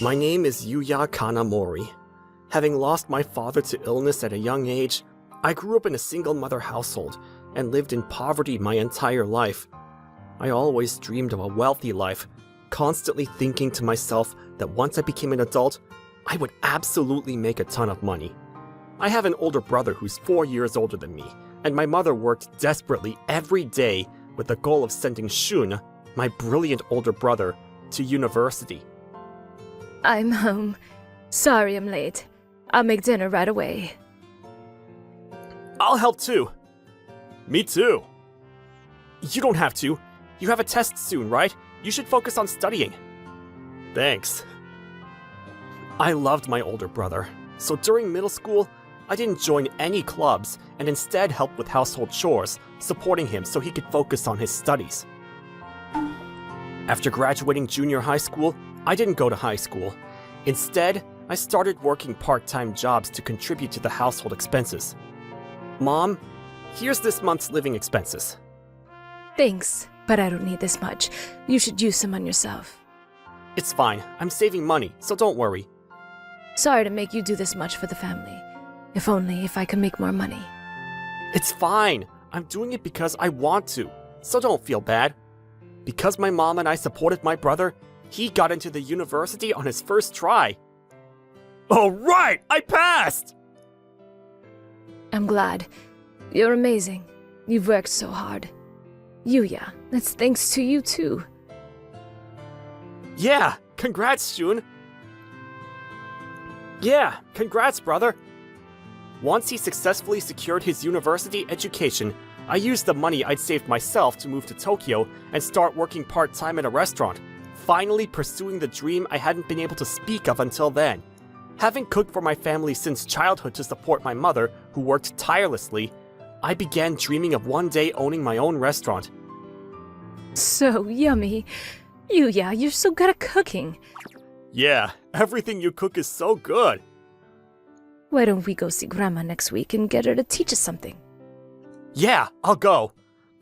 My name is Yuya Kanamori. Having lost my father to illness at a young age, I grew up in a single-mother household and lived in poverty my entire life. I always dreamed of a wealthy life, constantly thinking to myself that once I became an adult, I would absolutely make a ton of money. I have an older brother who's 4 years older than me, and my mother worked desperately every day with the goal of sending Shun, my brilliant older brother, to university. I'm home. Sorry I'm late. I'll make dinner right away. I'll help too. Me too. You don't have to. You have a test soon, right? You should focus on studying. Thanks. I loved my older brother, so during middle school, I didn't join any clubs and instead helped with household chores, supporting him so he could focus on his studies. After graduating junior high school, I didn't go to high school. Instead, I started working part-time jobs to contribute to the household expenses. Mom, here's this month's living expenses. Thanks, but I don't need this much. You should use some on yourself. It's fine. I'm saving money, so don't worry. Sorry to make you do this much for the family. If only I could make more money. It's fine. I'm doing it because I want to, so don't feel bad. Because my mom and I supported my brother, he got into the university on his first try. All right, I passed! I'm glad. You're amazing. You've worked so hard. Yuya, that's thanks to you too. Yeah, congrats, Shun. Yeah, congrats, brother. Once he successfully secured his university education, I used the money I'd saved myself to move to Tokyo and start working part-time at a restaurant, finally pursuing the dream I hadn't been able to speak of until then. Having cooked for my family since childhood to support my mother, who worked tirelessly, I began dreaming of one day owning my own restaurant. So yummy. Yuya, you're so good at cooking. Yeah, everything you cook is so good. Why don't we go see Grandma next week and get her to teach us something? Yeah, I'll go.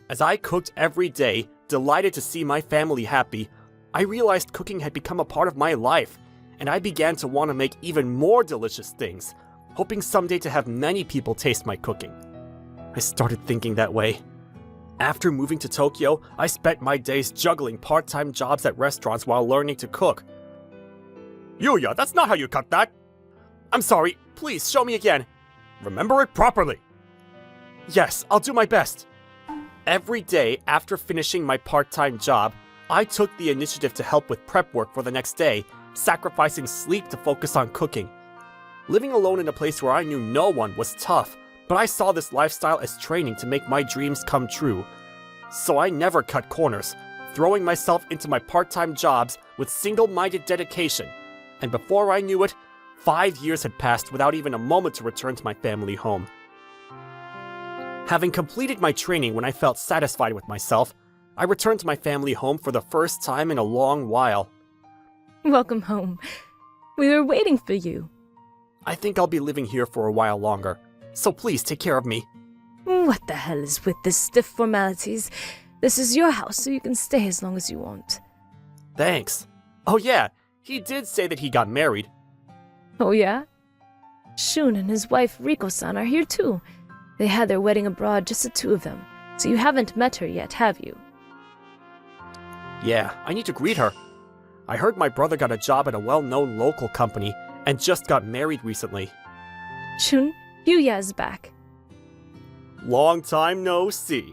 As I cooked every day, delighted to see my family happy, I realized cooking had become a part of my life, and I began to want to make even more delicious things, hoping someday to have many people taste my cooking. I started thinking that way. After moving to Tokyo, I spent my days juggling part-time jobs at restaurants while learning to cook. Yuya, that's not how you cut that! I'm sorry, please show me again. Remember it properly. Yes, I'll do my best. Every day after finishing my part-time job, I took the initiative to help with prep work for the next day, sacrificing sleep to focus on cooking. Living alone in a place where I knew no one was tough, but I saw this lifestyle as training to make my dreams come true. So I never cut corners, throwing myself into my part-time jobs with single-minded dedication. And before I knew it, 5 years had passed without even a moment to return to my family home. Having completed my training when I felt satisfied with myself, I returned to my family home for the first time in a long while. Welcome home. We were waiting for you. I think I'll be living here for a while longer, so please take care of me. What the hell is with this stiff formalities? This is your house, so you can stay as long as you want. Thanks. Oh yeah, he did say that he got married. Oh yeah? Shun and his wife Riko-san are here too. They had their wedding abroad, just the two of them. So you haven't met her yet, have you? Yeah, I need to greet her. I heard my brother got a job at a well-known local company and just got married recently. Shun, Yuya is back. Long time no see.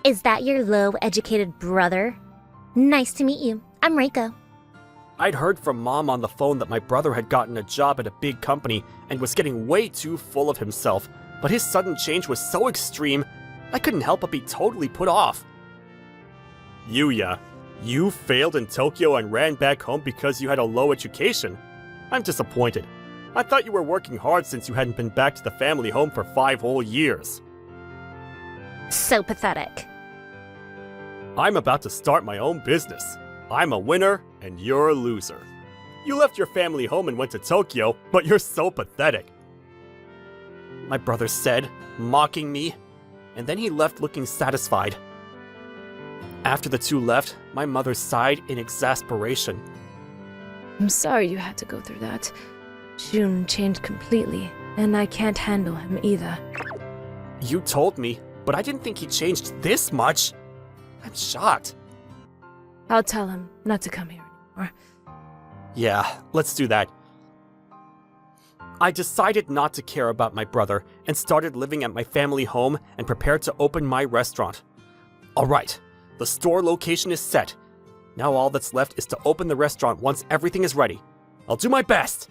Is that your low-educated brother? Nice to meet you. I'm Reiko. I'd heard from Mom on the phone that my brother had gotten a job at a big company and was getting way too full of himself, but his sudden change was so extreme, I couldn't help but be totally put off. Yuya, you failed in Tokyo and ran back home because you had a low education? I'm disappointed. I thought you were working hard since you hadn't been back to the family home for 5 whole years. So pathetic. I'm about to start my own business. I'm a winner, and you're a loser. You left your family home and went to Tokyo, but you're so pathetic. My brother said, mocking me, and then he left looking satisfied. After the two left, my mother sighed in exasperation. I'm sorry you had to go through that. June changed completely, and I can't handle him either. You told me, but I didn't think he changed this much. I'm shocked. I'll tell him not to come here anymore. Yeah, let's do that. I decided not to care about my brother and started living at my family home and prepared to open my restaurant. Alright, the store location is set. Now all that's left is to open the restaurant once everything is ready. I'll do my best!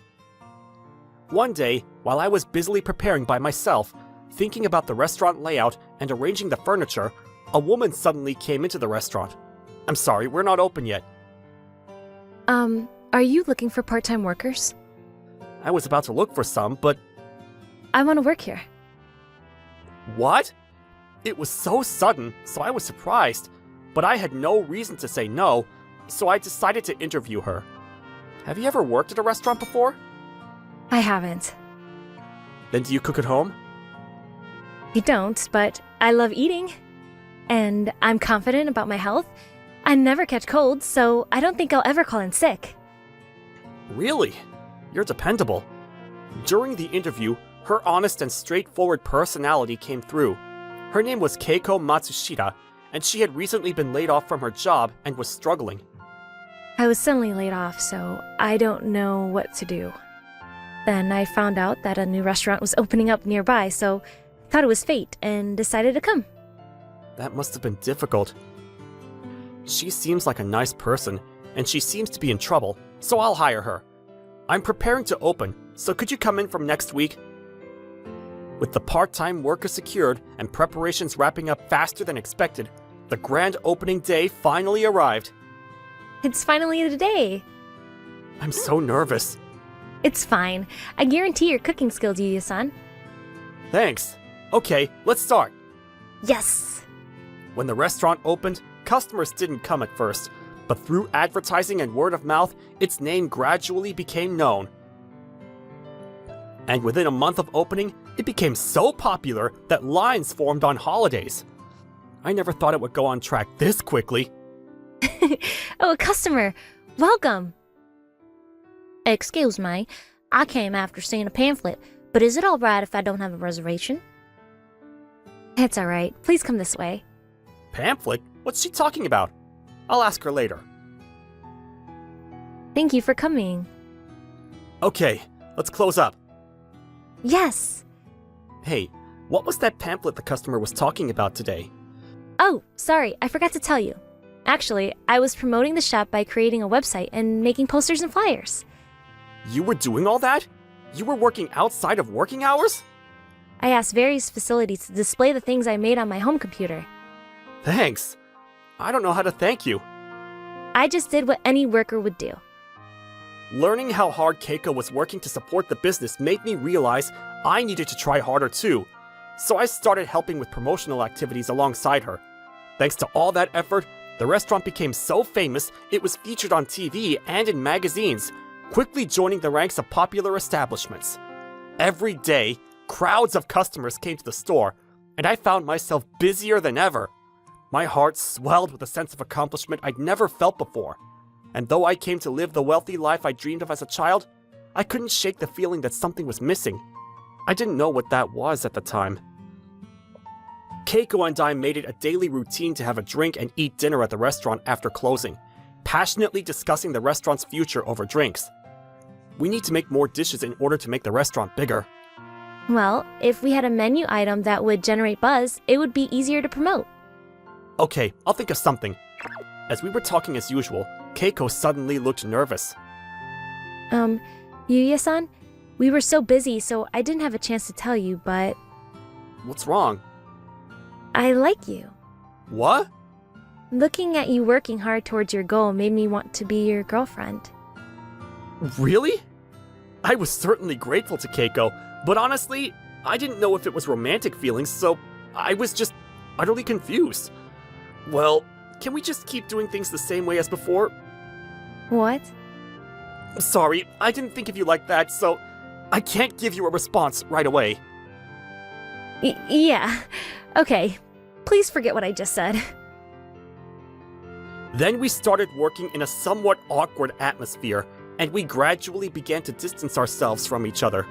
One day, while I was busily preparing by myself, thinking about the restaurant layout and arranging the furniture, a woman suddenly came into the restaurant. I'm sorry, we're not open yet. Are you looking for part-time workers? I was about to look for some, but I want to work here. what? It was so sudden, so I was surprised, but I had no reason to say no, so I decided to interview her. Have you ever worked at a restaurant before? I haven't. Then do you cook at home? I don't, but I love eating. And I'm confident about my health. I never catch colds, so I don't think I'll ever call in sick. Really? You're dependable. During the interview, her honest and straightforward personality came through. Her name was Keiko Matsushita, and she had recently been laid off from her job and was struggling. I was suddenly laid off, so I don't know what to do. Then I found out that a new restaurant was opening up nearby, so I thought it was fate and decided to come. That must have been difficult. She seems like a nice person, and she seems to be in trouble, so I'll hire her. I'm preparing to open, so could you come in from next week? With the part-time worker secured and preparations wrapping up faster than expected, the grand opening day finally arrived. It's finally the day. I'm so nervous. It's fine. I guarantee your cooking skills, Yuya-san. Thanks. Okay, let's start. Yes! When the restaurant opened, customers didn't come at first, but through advertising and word of mouth, its name gradually became known. And within a month of opening, it became so popular that lines formed on holidays. I never thought it would go on track this quickly. Oh, a customer! Welcome! Excuse me, I came after seeing a pamphlet, but is it alright if I don't have a reservation? It's alright. Please come this way. Pamphlet? What's she talking about? I'll ask her later. Thank you for coming. Okay, let's close up. Yes! Hey, what was that pamphlet the customer was talking about today? Oh, sorry, I forgot to tell you. Actually, I was promoting the shop by creating a website and making posters and flyers. You were doing all that? You were working outside of working hours? I asked various facilities to display the things I made on my home computer. Thanks. I don't know how to thank you. I just did what any worker would do. Learning how hard Keiko was working to support the business made me realize I needed to try harder too. So I started helping with promotional activities alongside her. Thanks to all that effort, the restaurant became so famous it was featured on TV and in magazines, quickly joining the ranks of popular establishments. Every day, crowds of customers came to the store, and I found myself busier than ever. My heart swelled with a sense of accomplishment I'd never felt before. And though I came to live the wealthy life I dreamed of as a child, I couldn't shake the feeling that something was missing. I didn't know what that was at the time. Keiko and I made it a daily routine to have a drink and eat dinner at the restaurant after closing, passionately discussing the restaurant's future over drinks. We need to make more dishes in order to make the restaurant bigger. Well, if we had a menu item that would generate buzz, it would be easier to promote. Okay, I'll think of something. As we were talking as usual, Keiko suddenly looked nervous. Yuya-san, we were so busy, so I didn't have a chance to tell you, but What's wrong? I like you. What? Looking at you working hard towards your goal made me want to be your girlfriend. Really? I was certainly grateful to Keiko, but honestly, I didn't know if it was romantic feelings, so I was just utterly confused. Well, can we just keep doing things the same way as before? What? Sorry, I didn't think of you like that, so I can't give you a response right away. Yeah. Okay. Please forget what I just said. Then we started working in a somewhat awkward atmosphere, and we gradually began to distance ourselves from each other.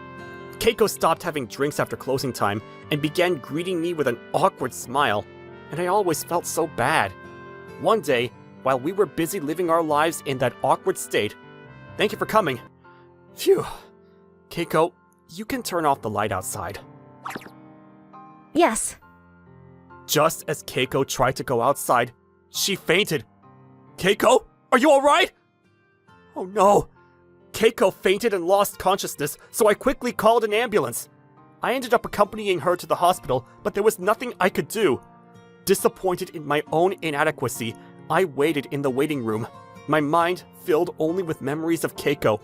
Keiko stopped having drinks after closing time and began greeting me with an awkward smile, and I always felt so bad. One day, while we were busy living our lives in that awkward state— Thank you for coming. Phew. Keiko, you can turn off the light outside. Yes. Just as Keiko tried to go outside, she fainted. Keiko, are you alright? Oh no. Keiko fainted and lost consciousness, so I quickly called an ambulance. I ended up accompanying her to the hospital, but there was nothing I could do. Disappointed in my own inadequacy, I waited in the waiting room, my mind filled only with memories of Keiko.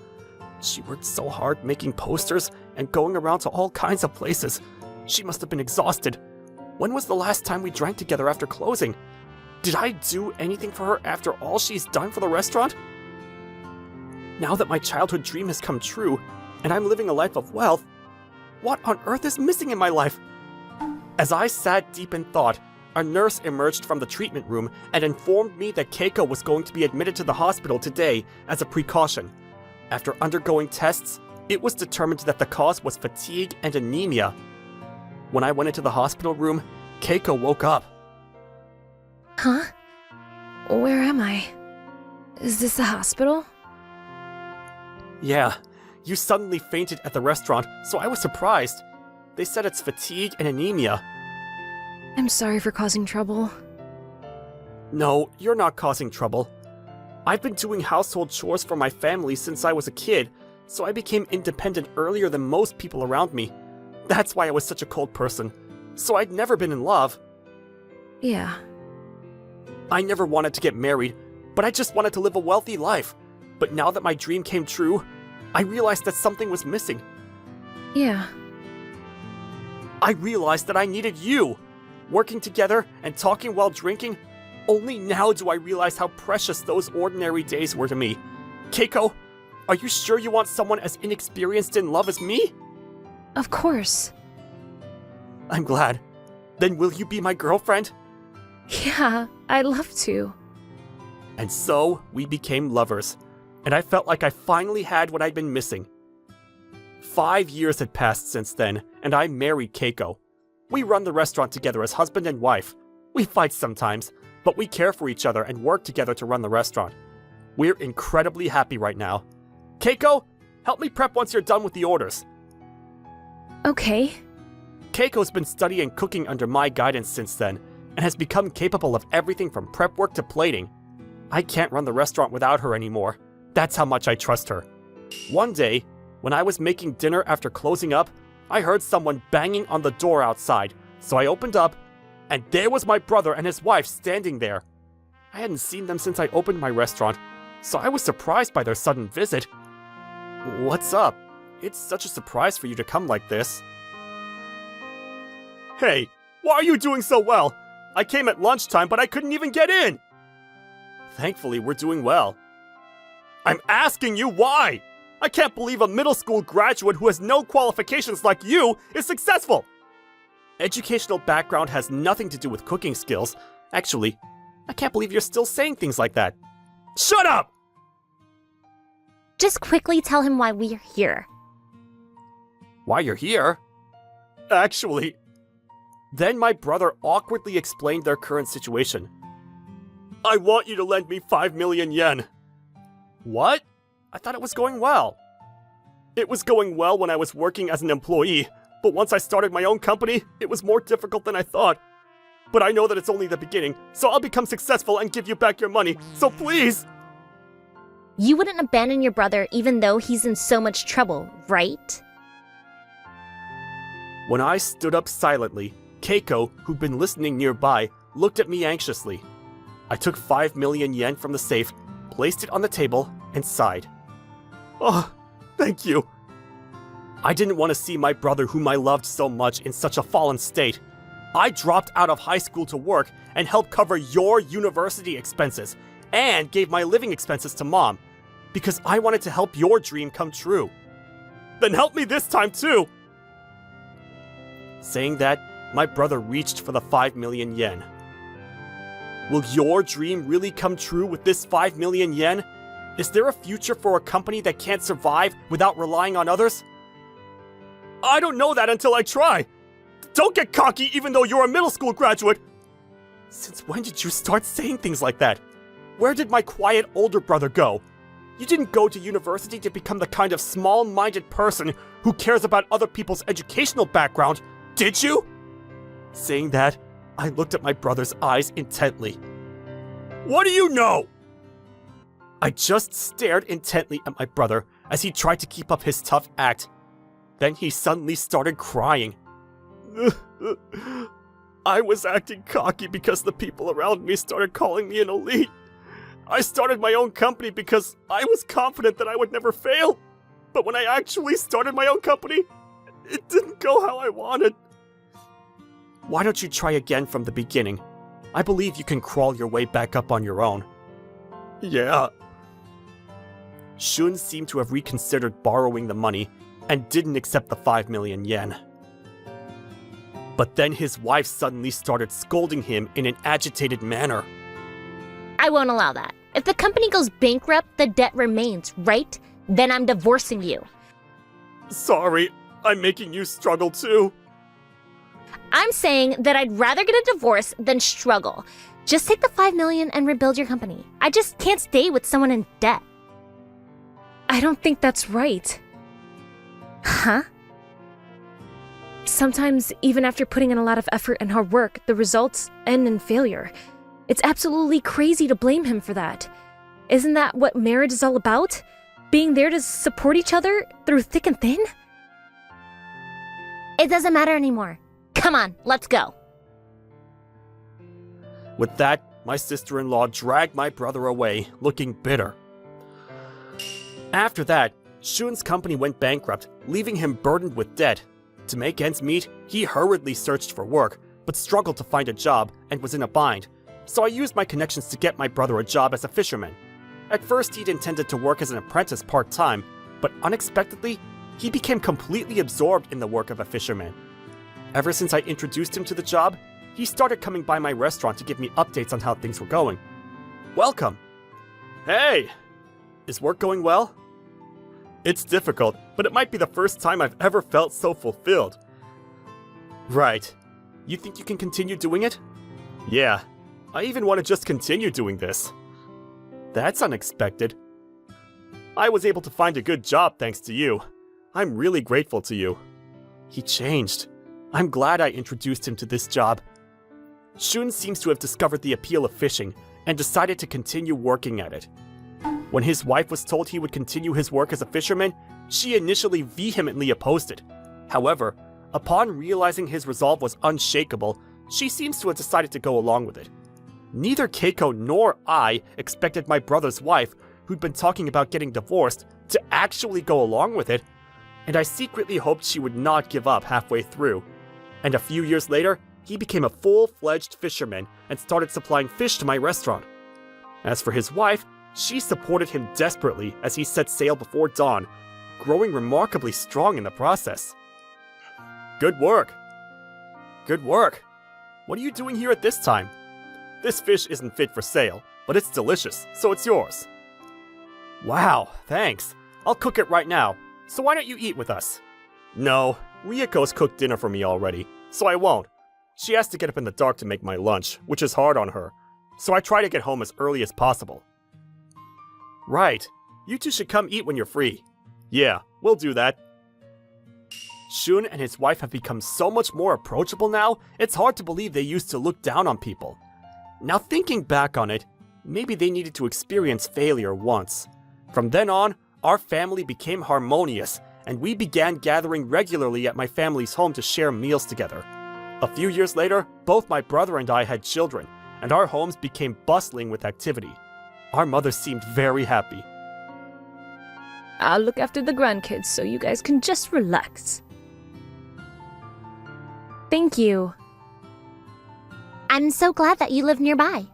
She worked so hard making posters and going around to all kinds of places. She must have been exhausted. When was the last time we drank together after closing? Did I do anything for her after all she's done for the restaurant? Now that my childhood dream has come true, and I'm living a life of wealth, what on earth is missing in my life? As I sat deep in thought, a nurse emerged from the treatment room and informed me that Keiko was going to be admitted to the hospital today as a precaution. After undergoing tests, it was determined that the cause was fatigue and anemia. When I went into the hospital room, Keiko woke up. Huh? Where am I? Is this the hospital? Yeah, you suddenly fainted at the restaurant, so I was surprised. They said it's fatigue and anemia. I'm sorry for causing trouble. No, you're not causing trouble. I've been doing household chores for my family since I was a kid, so I became independent earlier than most people around me. That's why I was such a cold person. So I'd never been in love. Yeah. I never wanted to get married, but I just wanted to live a wealthy life. But now that my dream came true, I realized that something was missing. Yeah. I realized that I needed you. Working together and talking while drinking, only now do I realize how precious those ordinary days were to me. Keiko, are you sure you want someone as inexperienced in love as me? Of course. I'm glad. Then will you be my girlfriend? Yeah, I'd love to. And so, we became lovers, and I felt like I finally had what I'd been missing. 5 years had passed since then, and I married Keiko. We run the restaurant together as husband and wife. We fight sometimes, but we care for each other and work together to run the restaurant. We're incredibly happy right now. Keiko, help me prep once you're done with the orders. Okay. Keiko's been studying cooking under my guidance since then, and has become capable of everything from prep work to plating. I can't run the restaurant without her anymore. That's how much I trust her. One day, when I was making dinner after closing up, I heard someone banging on the door outside, so I opened up, and there was my brother and his wife standing there. I hadn't seen them since I opened my restaurant, so I was surprised by their sudden visit. What's up? It's such a surprise for you to come like this. Hey, why are you doing so well? I came at lunchtime, but I couldn't even get in. Thankfully, we're doing well. I'm asking you why! I can't believe a middle school graduate who has no qualifications like you is successful! Educational background has nothing to do with cooking skills. Actually, I can't believe you're still saying things like that. Shut up! Just quickly tell him why we're here. Why you're here? Actually... Then my brother awkwardly explained their current situation. I want you to lend me 5 million yen. What? I thought it was going well. It was going well when I was working as an employee, but once I started my own company, it was more difficult than I thought. But I know that it's only the beginning, so I'll become successful and give you back your money, so please! You wouldn't abandon your brother even though he's in so much trouble, right? When I stood up silently, Keiko, who'd been listening nearby, looked at me anxiously. I took 5 million yen from the safe, placed it on the table, and sighed. Oh, thank you. I didn't want to see my brother whom I loved so much in such a fallen state. I dropped out of high school to work and helped cover your university expenses, and gave my living expenses to Mom, because I wanted to help your dream come true. Then help me this time too! Saying that, my brother reached for the 5 million yen. Will your dream really come true with this 5 million yen? Is there a future for a company that can't survive without relying on others? I don't know that until I try. Don't get cocky even though you're a middle school graduate. Since when did you start saying things like that? Where did my quiet older brother go? You didn't go to university to become the kind of small-minded person who cares about other people's educational background, did you? Saying that, I looked at my brother's eyes intently. What do you know? I just stared intently at my brother as he tried to keep up his tough act. Then he suddenly started crying. I was acting cocky because the people around me started calling me an elite. I started my own company because I was confident that I would never fail. But when I actually started my own company, it didn't go how I wanted. Why don't you try again from the beginning? I believe you can crawl your way back up on your own. Yeah. Shun seemed to have reconsidered borrowing the money and didn't accept the 5 million yen. But then his wife suddenly started scolding him in an agitated manner. I won't allow that. If the company goes bankrupt, the debt remains, right? Then I'm divorcing you. Sorry, I'm making you struggle too. I'm saying that I'd rather get a divorce than struggle. Just take the 5 million and rebuild your company. I just can't stay with someone in debt. I don't think that's right. Huh? Sometimes, even after putting in a lot of effort and hard work, the results end in failure. It's absolutely crazy to blame him for that. Isn't that what marriage is all about? Being there to support each other through thick and thin? It doesn't matter anymore. Come on, let's go. With that, my sister-in-law dragged my brother away, looking bitter. After that, Shun's company went bankrupt, leaving him burdened with debt. To make ends meet, he hurriedly searched for work, but struggled to find a job and was in a bind. So I used my connections to get my brother a job as a fisherman. At first, he'd intended to work as an apprentice part-time, but unexpectedly, he became completely absorbed in the work of a fisherman. Ever since I introduced him to the job, he started coming by my restaurant to give me updates on how things were going. Welcome! Hey! Is work going well? It's difficult, but it might be the first time I've ever felt so fulfilled. Right. You think you can continue doing it? Yeah. I even want to just continue doing this. That's unexpected. I was able to find a good job thanks to you. I'm really grateful to you. He changed. I'm glad I introduced him to this job. Shun seems to have discovered the appeal of fishing and decided to continue working at it. When his wife was told he would continue his work as a fisherman, she initially vehemently opposed it. However, upon realizing his resolve was unshakable, she seems to have decided to go along with it. Neither Keiko nor I expected my brother's wife, who'd been talking about getting divorced, to actually go along with it, and I secretly hoped she would not give up halfway through. And a few years later, he became a full-fledged fisherman and started supplying fish to my restaurant. As for his wife, she supported him desperately as he set sail before dawn, growing remarkably strong in the process. Good work. Good work. What are you doing here at this time? This fish isn't fit for sale, but it's delicious, so it's yours. Wow, thanks. I'll cook it right now, so why don't you eat with us? No, Rieko's cooked dinner for me already, so I won't. She has to get up in the dark to make my lunch, which is hard on her, so I try to get home as early as possible. Right, you two should come eat when you're free. Yeah, we'll do that. Shun and his wife have become so much more approachable now, it's hard to believe they used to look down on people. Now thinking back on it, maybe they needed to experience failure once. From then on, our family became harmonious, and we began gathering regularly at my family's home to share meals together. A few years later, both my brother and I had children, and our homes became bustling with activity. Our mother seemed very happy. I'll look after the grandkids so you guys can just relax. Thank you. I'm so glad that you live nearby.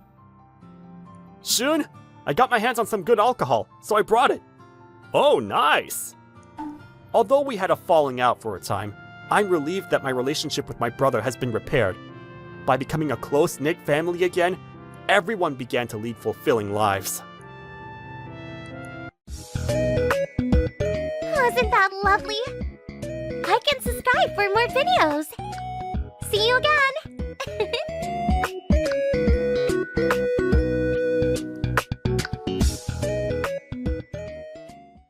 Shun, I got my hands on some good alcohol, so I brought it. Oh, nice! Although we had a falling out for a time, I'm relieved that my relationship with my brother has been repaired. By becoming a close-knit family again, everyone began to lead fulfilling lives. Wasn't that lovely? I can subscribe for more videos. See you again!